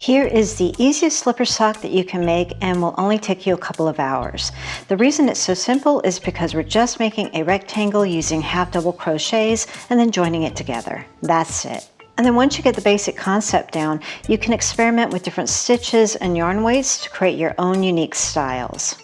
Here is the easiest slipper sock that you can make and will only take you a couple of hours. The reason it's so simple is because we're just making a rectangle using half double crochets and then joining it together. That's it. And then once you get the basic concept down, you can experiment with different stitches and yarn weights to create your own unique styles.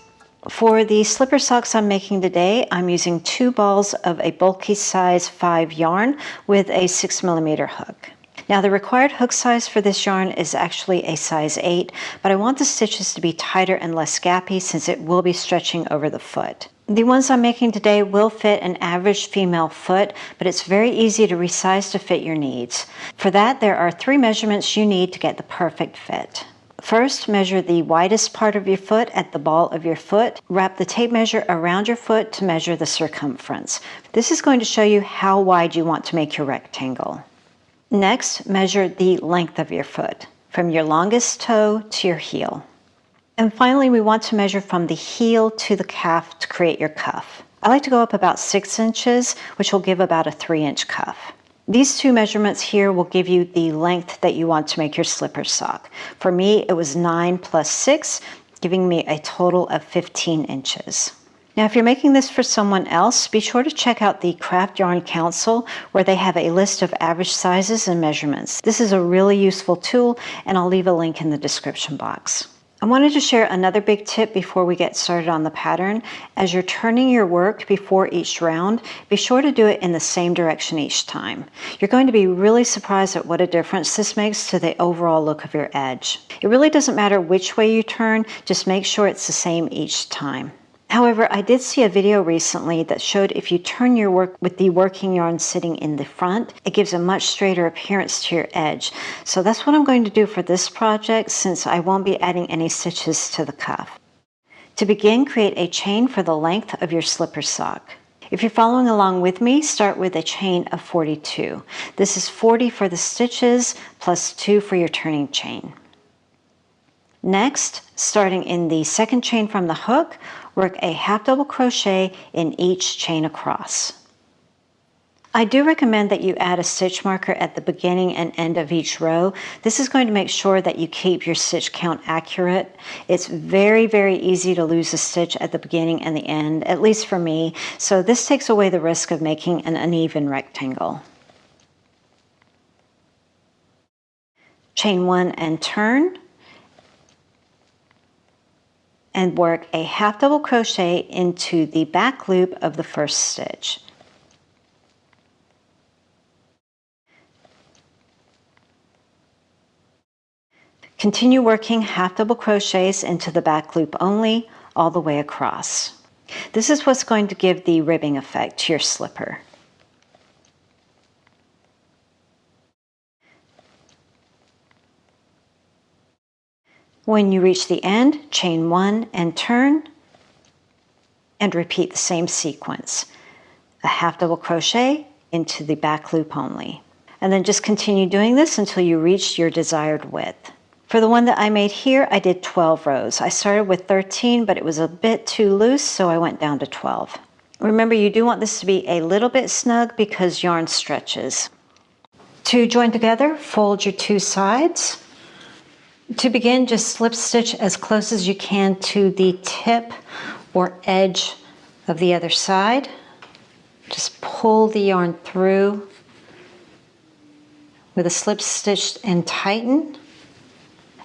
For the slipper socks I'm making today, I'm using 2 balls of a bulky size 5 yarn with a 6mm hook. Now the required hook size for this yarn is actually a size 8, but I want the stitches to be tighter and less gappy since it will be stretching over the foot. The ones I'm making today will fit an average female foot, but it's very easy to resize to fit your needs. For that, there are 3 measurements you need to get the perfect fit. First, measure the widest part of your foot at the ball of your foot. Wrap the tape measure around your foot to measure the circumference. This is going to show you how wide you want to make your rectangle. Next, measure the length of your foot, from your longest toe to your heel. And finally, we want to measure from the heel to the calf to create your cuff. I like to go up about 6 inches, which will give about a 3-inch cuff. These 2 measurements here will give you the length that you want to make your slipper sock. For me, it was 9 plus 6, giving me a total of 15 inches. Now, if you're making this for someone else, be sure to check out the Craft Yarn Council, where they have a list of average sizes and measurements. This is a really useful tool, and I'll leave a link in the description box. I wanted to share another big tip before we get started on the pattern. As you're turning your work before each round, be sure to do it in the same direction each time. You're going to be really surprised at what a difference this makes to the overall look of your edge. It really doesn't matter which way you turn, just make sure it's the same each time. However, I did see a video recently that showed if you turn your work with the working yarn sitting in the front, it gives a much straighter appearance to your edge. So that's what I'm going to do for this project since I won't be adding any stitches to the cuff. To begin, create a chain for the length of your slipper sock. If you're following along with me, start with a chain of 42. This is 40 for the stitches plus 2 for your turning chain. Next, starting in the second chain from the hook, work a half double crochet in each chain across. I do recommend that you add a stitch marker at the beginning and end of each row. This is going to make sure that you keep your stitch count accurate. It's very, very easy to lose a stitch at the beginning and the end, at least for me, so this takes away the risk of making an uneven rectangle. Chain 1 and turn, and work a half double crochet into the back loop of the first stitch. Continue working half double crochets into the back loop only, all the way across. This is what's going to give the ribbing effect to your slipper. When you reach the end, chain 1 and turn, and repeat the same sequence. A half double crochet into the back loop only. And then just continue doing this until you reach your desired width. For the one that I made here, I did 12 rows. I started with 13, but it was a bit too loose, so I went down to 12. Remember, you do want this to be a little bit snug because yarn stretches. To join together, fold your 2 sides. To begin, just slip stitch as close as you can to the tip or edge of the other side. Just pull the yarn through with a slip stitch and tighten.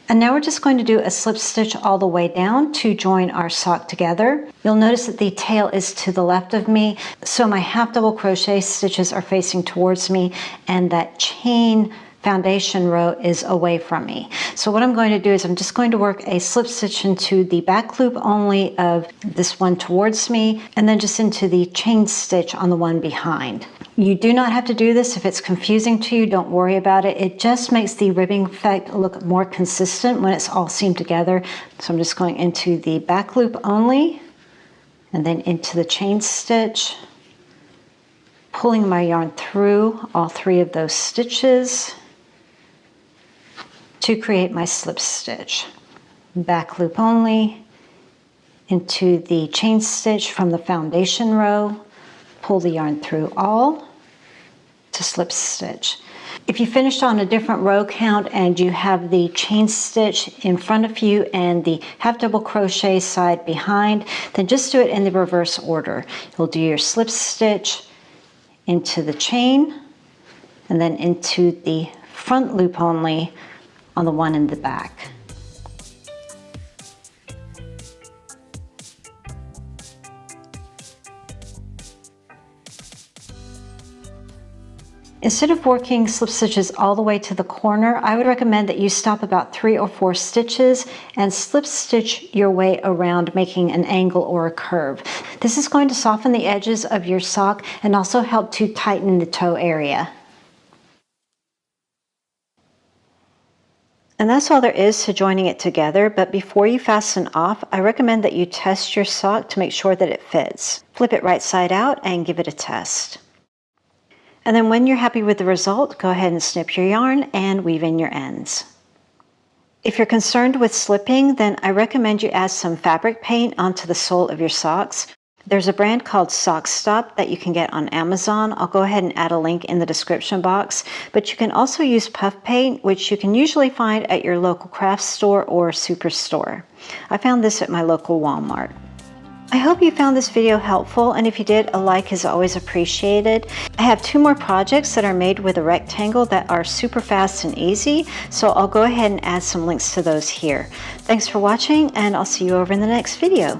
And now we're just going to do a slip stitch all the way down to join our sock together. You'll notice that the tail is to the left of me, so my half double crochet stitches are facing towards me and that chain foundation row is away from me. So what I'm going to do is I'm just going to work a slip stitch into the back loop only of this one towards me, and then just into the chain stitch on the one behind. You do not have to do this. If it's confusing to you, don't worry about it. It just makes the ribbing effect look more consistent when it's all seamed together. So I'm just going into the back loop only, and then into the chain stitch, pulling my yarn through all 3 of those stitches to create my slip stitch. Back loop only, into the chain stitch from the foundation row, pull the yarn through all to slip stitch. If you finished on a different row count and you have the chain stitch in front of you and the half double crochet side behind, then just do it in the reverse order. You'll do your slip stitch into the chain and then into the front loop only on the one in the back. Instead of working slip stitches all the way to the corner, I would recommend that you stop about 3 or 4 stitches and slip stitch your way around, making an angle or a curve. This is going to soften the edges of your sock and also help to tighten the toe area. And that's all there is to joining it together, but before you fasten off, I recommend that you test your sock to make sure that it fits. Flip it right side out and give it a test. And then when you're happy with the result, go ahead and snip your yarn and weave in your ends. If you're concerned with slipping, then I recommend you add some fabric paint onto the sole of your socks. There's a brand called Sock Stop that you can get on Amazon. I'll go ahead and add a link in the description box, but you can also use puff paint, which you can usually find at your local craft store or superstore. I found this at my local Walmart. I hope you found this video helpful, and if you did, a like is always appreciated. I have 2 more projects that are made with a rectangle that are super fast and easy, so I'll go ahead and add some links to those here. Thanks for watching, and I'll see you over in the next video.